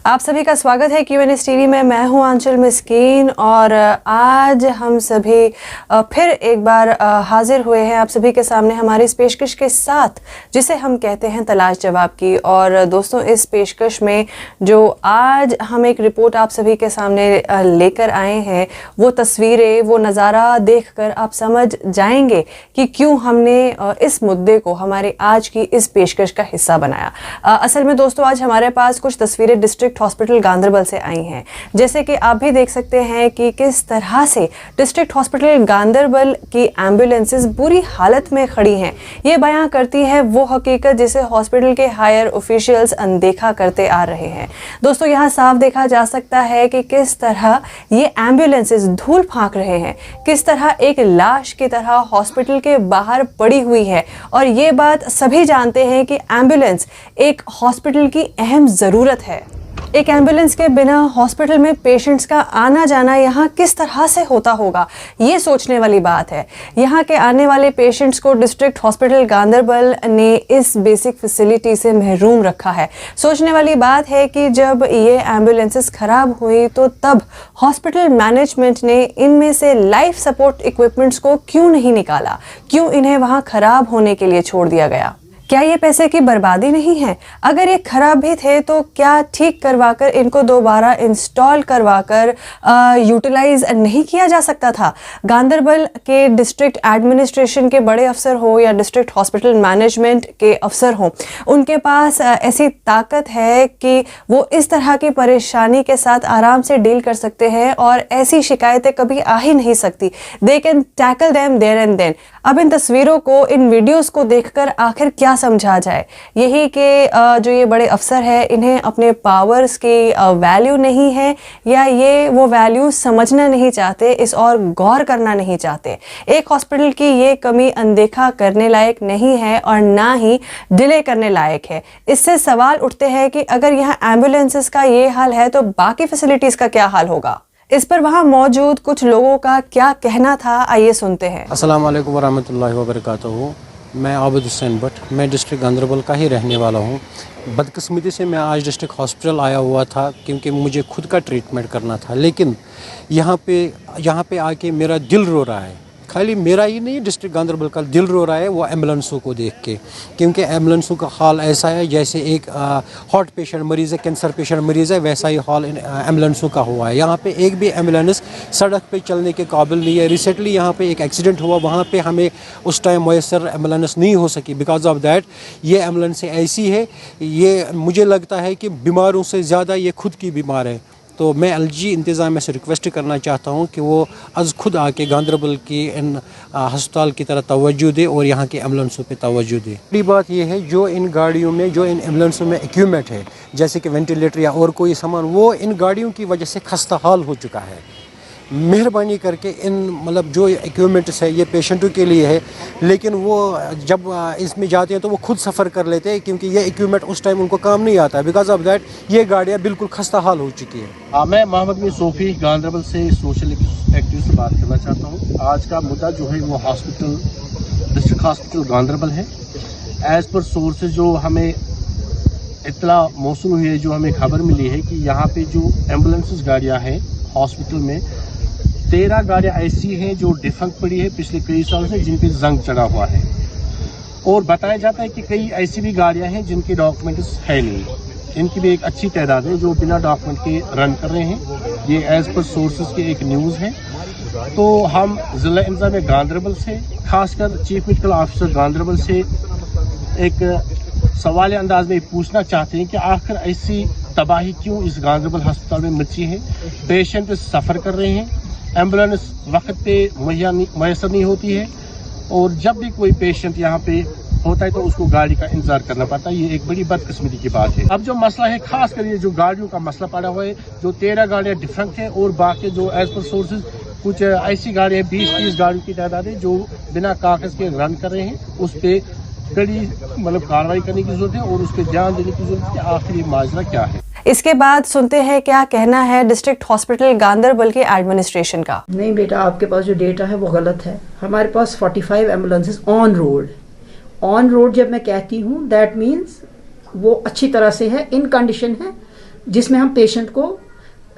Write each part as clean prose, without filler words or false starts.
आप सभी का स्वागत है QNS टीवी में। मैं हूं आंचल मिस्कीन और आज हम सभी फिर एक बार हाजिर हुए हैं आप सभी के सामने हमारी इस पेशकश के साथ जिसे हम कहते हैं तलाश जवाब की। और दोस्तों, इस पेशकश में जो आज हम एक रिपोर्ट आप सभी के सामने लेकर आए हैं, वो तस्वीरें, वो नज़ारा देखकर आप समझ जाएंगे कि क्यों हमने इस मुद्दे को हमारे आज की इस पेशकश का हिस्सा बनाया। असल में दोस्तों, आज हमारे पास कुछ तस्वीरें डिस्ट्रिक्ट हॉस्पिटल गांदरबल से आई हैं। जैसे कि आप भी देख सकते हैं कि किस तरह से डिस्ट्रिक्ट हॉस्पिटल गांदरबल की एम्बुलेंसेस बुरी हालत में खड़ी हैं। ये बयां करती है वो हकीकत जिसे हॉस्पिटल के हायर ऑफिशियल्स अनदेखा करते आ रहे हैं। दोस्तों, यहाँ साफ देखा जा सकता है कि किस तरह ये एम्बुलेंसेस धूल फांक रहे हैं, किस तरह एक लाश की तरह हॉस्पिटल के बाहर पड़ी हुई है। और ये बात सभी जानते हैं कि एम्बुलेंस एक हॉस्पिटल की अहम ज़रूरत है। एक एम्बुलेंस के बिना हॉस्पिटल में पेशेंट्स का आना जाना यहाँ किस तरह से होता होगा, ये सोचने वाली बात है। यहाँ के आने वाले पेशेंट्स को डिस्ट्रिक्ट हॉस्पिटल गांदरबल ने इस बेसिक फैसिलिटी से महरूम रखा है। सोचने वाली बात है कि जब ये एम्बुलेंसेस ख़राब हुई तो तब हॉस्पिटल मैनेजमेंट ने इनमें से लाइफ सपोर्ट इक्विपमेंट्स को क्यों नहीं निकाला, क्यों इन्हें वहाँ ख़राब होने के लिए छोड़ दिया गया। क्या ये पैसे की बर्बादी नहीं है? अगर ये खराब भी थे तो क्या ठीक करवाकर इनको दोबारा इंस्टॉल करवाकर यूटिलाइज नहीं किया जा सकता था? गांदरबल के डिस्ट्रिक्ट एडमिनिस्ट्रेशन के बड़े अफसर हो या डिस्ट्रिक्ट हॉस्पिटल मैनेजमेंट के अफसर हो, उनके पास ऐसी ताकत है कि वो इस तरह की परेशानी के साथ आराम से डील कर सकते हैं और ऐसी शिकायतें कभी आ ही नहीं सकती। They can tackle them there and then. अब इन तस्वीरों को, इन वीडियोस को देखकर आखिर क्या समझा जाए? यही कि जो ये बड़े अफसर हैं, इन्हें अपने पावर्स की वैल्यू नहीं है, या ये वो वैल्यू समझना नहीं चाहते, इस और गौर करना नहीं चाहते। एक हॉस्पिटल की ये कमी अनदेखा करने लायक नहीं है और ना ही डिले करने लायक है। इससे सवाल उठते हैं कि अगर यहाँ एम्बुलेंसेस का ये हाल है तो बाकी फैसिलिटीज़ का क्या हाल होगा। इस पर वहाँ मौजूद कुछ लोगों का क्या कहना था, आइए सुनते हैं। अस्सलाम वालेकुम वरहमतुल्लाहि वबरकातुहू। मैं आबिद हुसैन भट्ट, मैं डिस्ट्रिक्ट गांदरबल का ही रहने वाला हूँ। बदकिस्मती से मैं आज डिस्ट्रिक्ट हॉस्पिटल आया हुआ था क्योंकि मुझे खुद का ट्रीटमेंट करना था, लेकिन यहाँ पे आके मेरा दिल रो रहा है। खाली मेरा ही नहीं, डिस्ट्रिक्ट गांदरबल का दिल रो रहा है वो एम्बुलेंसों को देख के, क्योंकि एम्बुलेंसों का हाल ऐसा है जैसे एक हार्ट पेशेंट मरीज़ है, कैंसर पेशेंट मरीज़ है, वैसा ही हाल एम्बुलेंसों का हुआ है। यहाँ पे एक भी एम्बुलेंस सड़क पे चलने के काबिल नहीं है। रिसेंटली यहाँ पे एक एक्सीडेंट हुआ, वहाँ पे हमें उस टाइम मैसर एम्बुलेंस नहीं हो सकी। बिकॉज ऑफ दैट ये एम्बुलेंस ऐसी है, ये मुझे लगता है कि बीमारों से ज़्यादा ये खुद की बीमार है। तो मैं LG इंतज़ामिया से रिक्वेस्ट करना चाहता हूँ कि वो आज खुद आके गांदरबल की इन हस्पताल की तरह तवज्जो दे और यहाँ के एम्बुलेंसों पे तवज्जो दे। पहली बात ये है, जो इन गाड़ियों में, जो इन एम्बुलेंसों में इक्विपमेंट है, जैसे कि वेंटिलेटर या और कोई सामान, वो इन गाड़ियों की वजह से खस्ता हाल हो चुका है। मेहरबानी करके इन मतलब जो इक्विपमेंट्स है ये पेशेंटों के लिए है, लेकिन वो जब इसमें जाते हैं तो वो खुद सफ़र कर लेते हैं क्योंकि ये इक्विपमेंट उस टाइम उनको काम नहीं आता है। बिकॉज ऑफ दैट ये गाड़ियाँ बिल्कुल खस्ता हाल हो चुकी है। मैं मोहम्मद बिन सोफ़ी गांदरबल से सोशल एक्टिविस्ट से बात करना चाहता हूँ। आज का मुद्दा जो है वो हॉस्पिटल, डिस्ट्रिक्ट हॉस्पिटल गांदरबल है। एज़ पर सोर्सेज जो हमें इत्तला मौसूल हुई है, जो हमें खबर मिली है कि यहाँ पे जो एम्बुलेंसेस गाड़ियाँ हैं हॉस्पिटल में, 13 गाड़ियाँ ऐसी हैं जो डिफंक्ट पड़ी है पिछले कई सालों से, जिन पे जंग चढ़ा हुआ है। और बताया जाता है कि कई ऐसी भी गाड़ियाँ हैं जिनके डॉक्यूमेंट्स है नहीं। इनकी भी एक अच्छी तादाद है जो बिना डॉक्यूमेंट के रन कर रहे हैं। ये एज़ पर सोर्सेज की एक न्यूज़ है। तो हम ज़िला इंतज़ामिया गांदरबल से, खासकर चीफ मेडिकल ऑफिसर गांदरबल से एक सवाल अंदाज में पूछना चाहते हैं कि आखिर ऐसी तबाही क्यों इस गांदरबल अस्पताल में मची है। पेशेंट सफ़र कर रहे हैं, एम्बुलेंस वक्त पे मैसर नहीं होती है, और जब भी कोई पेशेंट यहाँ पे होता है तो उसको गाड़ी का इंतजार करना पड़ता है। ये एक बड़ी बदकिस्मती की बात है। अब जो मसला है, खास कर ये जो गाड़ियों का मसला पड़ा हुआ है, जो 13 गाड़ियाँ डिफरेंट हैं और बाकी जो एज पर सोर्सेज कुछ ऐसी गाड़ियाँ 20-30 गाड़ियों की तादाद है जो बिना कागज़ के रन कर रहे हैं। उस पर कड़ी मतलब कार्रवाई करने की जरूरत है और उस पर ध्यान देने की जरूरत है कि आखिर ये माजरा क्या है। इसके बाद सुनते हैं क्या कहना है डिस्ट्रिक्ट हॉस्पिटल गांदरबल के एडमिनिस्ट्रेशन का। नहीं बेटा, आपके पास जो डेटा है वो गलत है। हमारे पास 45 ambulances on road. On road जब मैं कहती हूँ दैट मीन्स वो अच्छी तरह से है, इन कंडीशन है, जिसमें हम पेशेंट को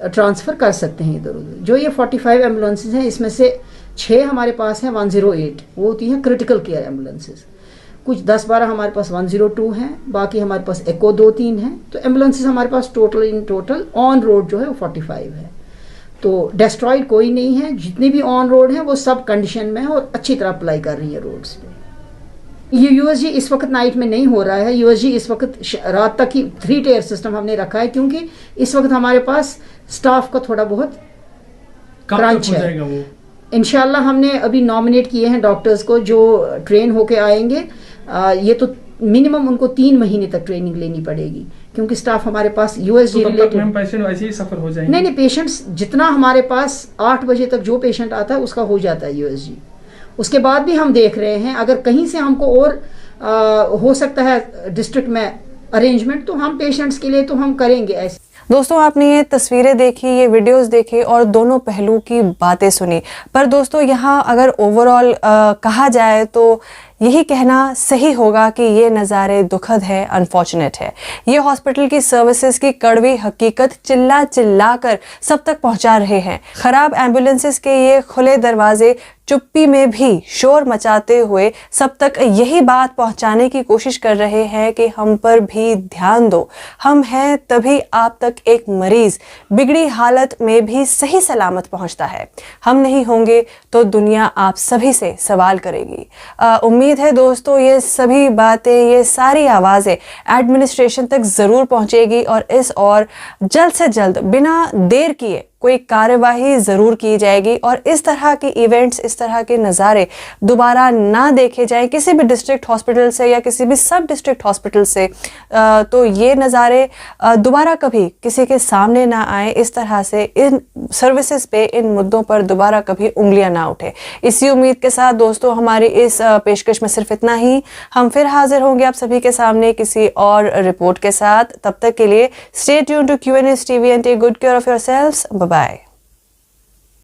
ट्रांसफ़र कर सकते हैं इधर उधर। जो ये 45 एम्बुलेंसेज हैं, इसमें से 6 हमारे पास हैं 108, वो होती हैं क्रिटिकल केयर एम्बुलेंसेज। कुछ 10-12 हमारे पास 102 हैं, बाकी हमारे पास एको 2-3 हैं। तो एम्बुलेंसेज हमारे पास टोटल ऑन रोड जो है वो 45 है। तो डिस्ट्रॉयड कोई नहीं है, जितनी भी ऑन रोड हैं वो सब कंडीशन में है और अच्छी तरह अप्लाई कर रही है रोड्स पे। ये यूएसजी इस वक्त नाइट में नहीं हो रहा है, यूएसजी इस वक्त रात तक ही 3 टियर सिस्टम हमने रखा है, क्योंकि इस वक्त हमारे पास स्टाफ का थोड़ा बहुत क्रंच है। इंशाल्लाह हमने अभी नॉमिनेट किए हैं डॉक्टर्स को जो ट्रेन होके आएंगे। ये तो मिनिमम उनको 3 महीने तक ट्रेनिंग लेनी पड़ेगी, क्योंकि स्टाफ हमारे पास यूएसजी रिलेटेड पेशेंट वैसे ही सफर हो जाएंगे। नहीं, पेशेंट्स जितना हमारे पास 8 बजे तक जो पेशेंट आता है उसका हो जाता है यूएसजी। उसके बाद भी हम देख रहे हैं अगर कहीं से हमको और हो सकता है डिस्ट्रिक्ट में अरेंजमेंट, तो हम पेशेंट्स के लिए तो हम करेंगे ऐसे। दोस्तों, आपने ये तस्वीरें देखी, ये वीडियोस देखे और दोनों पहलू की बातें सुनी, पर दोस्तों यहाँ अगर ओवरऑल कहा जाए तो यही कहना सही होगा कि ये नज़ारे दुखद है, अनफॉर्चुनेट है। ये हॉस्पिटल की सर्विसेज की कड़वी हकीकत चिल्ला चिल्ला कर सब तक पहुंचा रहे हैं। खराब एम्बुलेंसेस के ये खुले दरवाजे चुप्पी में भी शोर मचाते हुए सब तक यही बात पहुंचाने की कोशिश कर रहे हैं कि हम पर भी ध्यान दो, हम हैं तभी आप तक एक मरीज बिगड़ी हालत में भी सही सलामत पहुंचता है। हम नहीं होंगे तो दुनिया आप सभी से सवाल करेगी। उम्मीद है दोस्तों ये सभी बातें, ये सारी आवाज़ें एडमिनिस्ट्रेशन तक ज़रूर पहुंचेगी और जल्द से जल्द बिना देर किए कोई कार्यवाही ज़रूर की जाएगी और इस तरह के इवेंट्स, इस तरह के नज़ारे दोबारा ना देखे जाएं किसी भी डिस्ट्रिक्ट हॉस्पिटल से या किसी भी सब डिस्ट्रिक्ट हॉस्पिटल से। तो ये नज़ारे दोबारा कभी किसी के सामने ना आए, इस तरह से इन सर्विसेज पे, इन मुद्दों पर दोबारा कभी उंगलियां ना उठे। इसी उम्मीद के साथ दोस्तों हमारी इस पेशकश में सिर्फ इतना ही। हम फिर हाजिर होंगे आप सभी के सामने किसी और रिपोर्ट के साथ। तब तक के लिए stay tuned to QNS TV and take good care of yourselves. Bye-bye.